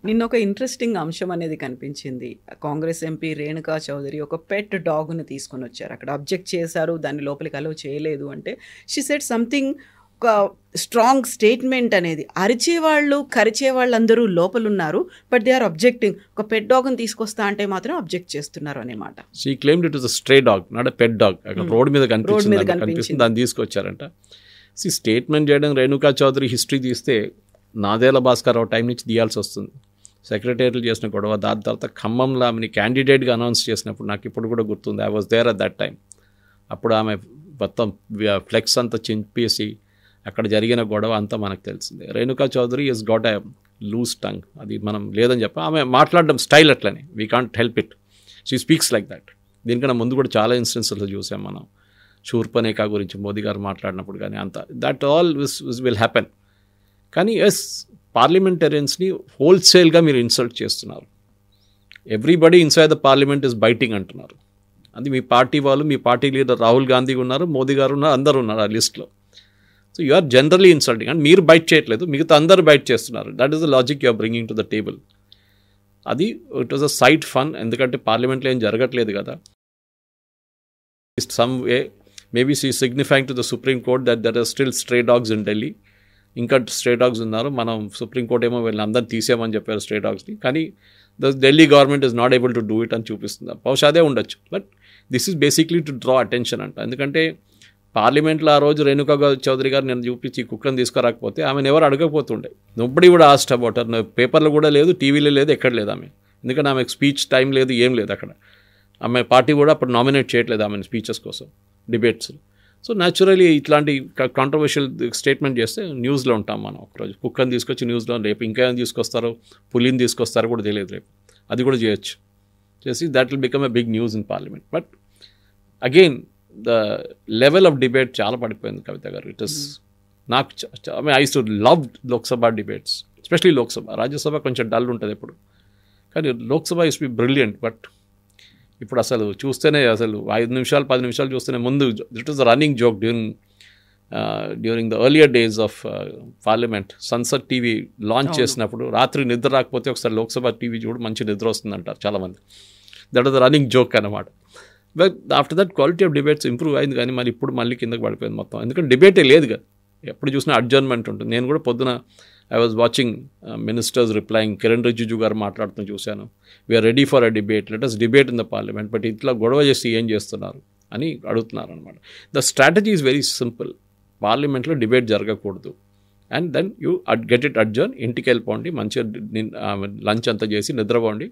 నిన్న ఒక interesting అంశం అనేది కనిపించింది. కాంగ్రెస్ ఎంపీ రేణుకా చౌదరి ఒక పెట్ డాగ్ని తీసుకొని వచ్చారు. అక్కడ అబ్జెక్ట్ చేశారు, దాన్ని లోపలికి అలౌ చేయలేదు అంటే షీ సెడ్ సంథింగ్, ఒక స్ట్రాంగ్ స్టేట్మెంట్ అనేది. అరిచేవాళ్ళు కరిచేవాళ్ళు అందరూ లోపలున్నారు, బట్ దే ఆర్ అబ్జెక్టింగ్. ఒక పెట్ డాగ్ని తీసుకొస్తా అంటే మాత్రం అబ్జెక్ట్ చేస్తున్నారు అనేమాట. She claimed it was a stray dog, not a pet dog. అక్కడ రోడ్ మీద కనిపిస్తుంది, దాన్ని తీసుకొచ్చారంట. స్టేట్మెంట్ చేయడం రేణుకా చౌదరి హిస్టరీ తీస్తే నాదేళ్ల భాస్కర్రావు టైం నుంచి తీయాల్సి వస్తుంది. సెక్రటరీలు చేసిన గొడవ, దాని తర్వాత ఖమ్మంలో ఆమెని క్యాండిడేట్గా అనౌన్స్ చేసినప్పుడు నాకు ఇప్పుడు కూడా గుర్తుంది. I was there at that time. అప్పుడు ఆమె మొత్తం ఫ్లెక్స్ అంతా చింపేసి అక్కడ జరిగిన గొడవ అంతా మనకు తెలిసిందే. Renuka Chowdhury is got a loose tongue, అది మనం లేదని చెప్పి ఆమె మాట్లాడడం స్టైల్ అట్లనే, we can't help it, she speaks like that. దీనికన్నా ముందు కూడా చాలా ఇన్స్టెన్సెస్లో చూసాం మనం, శూర్పణఖ గురించి మోదీ గారు మాట్లాడినప్పుడు కానీ అంత, దట్ ఆల్ విల్ హ్యాపెన్. కానీ ఎస్, పార్లమెంటేరియన్స్ని హోల్సేల్గా మీరు ఇన్సల్ట్ చేస్తున్నారు. Everybody inside the parliament is biting అంటున్నారు. అది మీ పార్టీ వాళ్ళు, మీ పార్టీ లీడర్ రాహుల్ గాంధీ ఉన్నారు, మోదీ గారు ఉన్నారు, అందరూ ఉన్నారు ఆ లిస్ట్లో. So you are generally insulting. And మీరు బైట్ చేయట్లేదు, మిగతా అందరూ బైట్ చేస్తున్నారు. That is the logic you are bringing to the table. అది it was a side fun, ఎందుకంటే పార్లమెంట్లో ఏం జరగట్లేదు కదా. Some way maybe she signifying to the supreme court that there are still stray dogs in Delhi. ఇంకా stray dogs ఉన్నారు, మనం supreme court ఏమో వీళ్ళని అందరినీ తీసేయమని చెప్పారు స్ట్రే డాగ్స్ని, కానీ the Delhi government is not able to do it అని చూపిస్తుంది. బహుశా అదే ఉండొచ్చు. But this is basically to draw attention అంట. ఎందుకంటే పార్లమెంట్లో ఆ రోజు రేణుకా చౌదరి గారు నేను చూపించి కుక్కను తీసుకురాకపోతే ఆమెను ఎవరు అడగకపోతుండే. నొబ్బడి కూడా ఆస్ట్ అబౌట్ హర్. పేపర్లో కూడా లేదు, టీవీలో లేదు, ఎక్కడ లేదు ఆమె. ఎందుకంటే ఆమెకు స్పీచ్ టైం లేదు, ఏం లేదు అక్కడ. ఆమె పార్టీ కూడా అప్పుడు నామినేట్ చేయట్లేదు ఆమెను స్పీచెస్ కోసం, డిబేట్స్. సో న్యాచురలీ ఇట్లాంటి కాంట్రవర్షియల్ స్టేట్మెంట్ చేస్తే న్యూస్లో ఉంటాం మనం. ఒకరోజు కుక్కని తీసుకొచ్చి న్యూస్లో, రేపు ఇంకేమైనా తీసుకొస్తారో, పులిని తీసుకొస్తారో కూడా తెలియదు, రేపు అది కూడా చేయొచ్చు. చేసి that will become a big news in parliament. But again the level of debate చాలా పడిపోయింది కవిత గారు. ఇట్ ఇస్ నాకు I use to love Lok Sabha debates, especially Lok Sabha. Rajya Sabha కొంచెం డల్ ఉంటుంది ఎప్పుడు, కానీ Lok Sabha use be brilliant. But ఇప్పుడు అసలు చూస్తేనే, అసలు 5 నిమిషాలు 10 నిమిషాలు చూస్తేనే ముందు it was running joke during the earlier days of parliament. Sunset TV launch చేసినప్పుడు రాత్రి నిద్ర రాకపోతే ఒకసారి లోక్సభ టీవీ చూడు, మంచి నిద్ర వస్తుందంటారు చాలామంది. దట్ వాజ్ రన్నింగ్ జోక్ అన్నమాట. But after that quality of debates improve అయింది, కానీ మరి ఇప్పుడు మళ్ళీ కిందకి పడిపోయింది మొత్తం. ఎందుకంటే డిబేటే లేదు కదా, ఎప్పుడు చూసినా అడ్జర్న్మెంట్ ఉంటుంది. నేను కూడా పొద్దున I was watching ministers replying, Kiran Rijiju గారు మాట్లాడుతూ చూశాను, we're ready for a debate, let us debate in the parliament. But ఇట్లా గొడవ చేసి ఏం చేస్తున్నారు అని అడుగుతున్నారు అనమాట. The strategy is very simple, పార్లమెంట్లో డిబేట్ జరగకూడదు, and then you get it adjourn, ఇంటికి వెళ్ళిపోండి, మంచిగా లంచ్ అంతా చేసి నిద్రపోండి.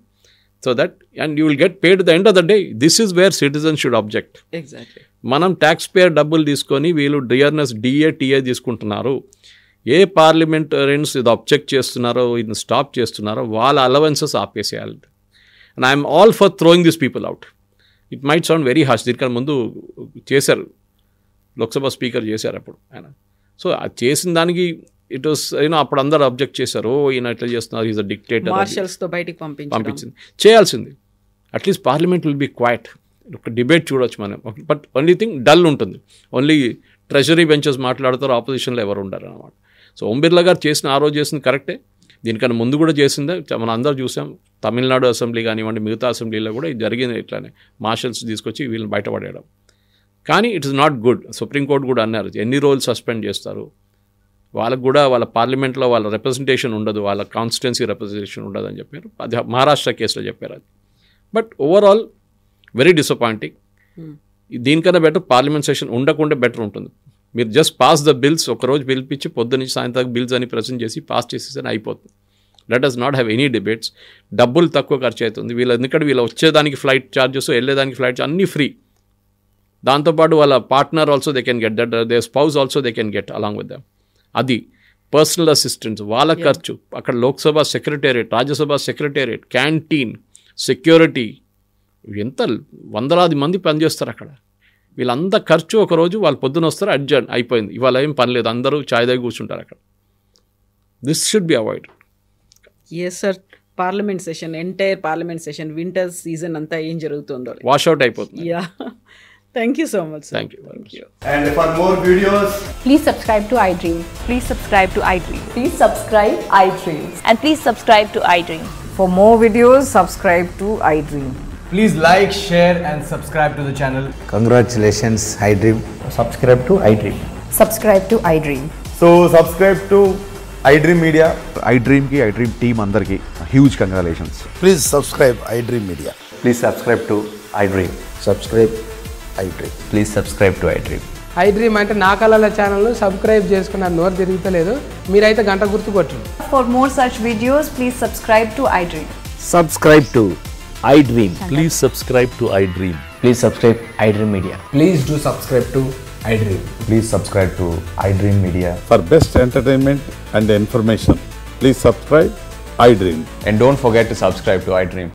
So that and you will get paid the end of the day. This is wear citizen should object. Exactly. మనం tax payer డబ్బులు తీసుకొని వీళ్ళు డిఆర్ఎస్ టీఏ తీసుకుంటున్నారు. ఏ పార్లమెంటరియన్స్ ఇది అబ్జెక్ట్ చేస్తున్నారో, ఇది స్టాప్ చేస్తున్నారో వాళ్ళ అలవెన్సెస్ ఆపేసేయాలి. And I'm all for throwing this people out. It might sound very harsh, దీనికన్నా ముందు చేశారు, లోక్సభ స్పీకర్ చేశారు అప్పుడు ఆయన. సో అది చేసిన దానికి ఇట్ వాస్ అప్పుడు అందరూ అబ్జెక్ట్ చేశారు, ఈయన ఇట్లా చేస్తున్నారు, ఈజ్ అ డిక్టేటర్, మార్షల్స్తో బయటికి పంపించింది. చేయాల్సింది. At least parliament will be quiet, ఒక డిబేట్ చూడవచ్చు మనం. బట్ ఓన్లీ థింగ్ డల్ ఉంటుంది, ఓన్లీ ట్రెజరీ బెంచెస్ మాట్లాడతారు, ఆపోజిషన్లో ఎవరు ఉండరు అనమాట. సో ఓం బిర్లా గారు ఆ రోజు చేసింది కరెక్టే, దీనికన్నా ముందు కూడా చేసిందే మనం అందరూ చూసాం. తమిళనాడు అసెంబ్లీ కానివ్వండి, మిగతా అసెంబ్లీలో కూడా ఇది జరిగింది ఇట్లానే, మార్షల్స్ తీసుకొచ్చి వీళ్ళని బయటపడేయడం. కానీ it is not good. Supreme court కూడా అన్నారు, ఎన్ని రోజులు సస్పెండ్ చేస్తారు, వాళ్ళకు కూడా వాళ్ళ పార్లమెంట్లో వాళ్ళ రిప్రజెంటేషన్ ఉండదు, వాళ్ళ కాన్స్టిట్యున్సీ రిప్రజెంటేషన్ ఉండదు అని చెప్పారు. అది మహారాష్ట్ర కేసులో చెప్పారు అది. But overall very disappointing. దీనికన్నా బెటర్ పార్లమెంట్ సెషన్ ఉండకుండా బెటర్ ఉంటుంది. మీరు జస్ట్ పాస్ ద బిల్స్, ఒకరోజు పిలిపించి పొద్దు నుంచి సాయంత్రం బిల్స్ అని ప్రజెంట్ చేసి పాస్ చేసేసని అయిపోతుంది. Let us not have any debates. డబ్బులు తక్కువ ఖర్చు అవుతుంది వీళ్ళు, ఎందుకంటే వీళ్ళు వచ్చేదానికి ఫ్లైట్ ఛార్జెస్, వెళ్ళేదానికి ఫ్లైట్ అన్నీ ఫ్రీ. దాంతోపాటు వాళ్ళ partner also they can get that, they spouse also they can get along with them. అది పర్సనల్ అసిస్టెంట్స్, వాళ్ళ ఖర్చు, అక్కడ Lok Sabha secretariat, Rajya Sabha secretariat, canteen, security, ఎంత వందలాది మంది పనిచేస్తారు అక్కడ. వీళ్ళంతా ఖర్చు ఒకరోజు వాళ్ళు పొద్దున వస్తారు, అడ్జర్న్ అయిపోయింది, ఇవాళ ఏం పని లేదు, అందరూ ఛాయ్ దగ్గర కూర్చుంటారు అక్కడ. This should be avoid. Yes sir. Parliament session, entire parliament session, winter season అంతా ఏం జరుగుతుందో వాష్అవుట్ అయిపోతుంది. Yeah. Thank you so much, sir. Thank you. And for more videos, please subscribe to iDream. Please subscribe to iDream. Please subscribe iDream. And please subscribe to iDream. For more videos, subscribe to iDream. please like, share and subscribe to the channel. Congratulations, iDream. Subscribe to iDream. Subscribe to iDream. So subscribe to iDream Media. iDream team అందరికి huge congratulations. Please subscribe iDream Media. Please subscribe to iDream. Subscribe iDream. Please subscribe to iDream. iDream అంటే నా కళల ఛానల్ను subscribe చేసుకున్న నోరు తిరుగుతలేదు, మీరైతే గంట గుర్తు కొట్టండి. For more such videos, please subscribe to iDream. Subscribe to iDream. Please subscribe to iDream. Please subscribe iDream Media. Please do subscribe to iDream. Please subscribe to iDream Media. For best entertainment and information, please subscribe iDream. And don't forget to subscribe to iDream.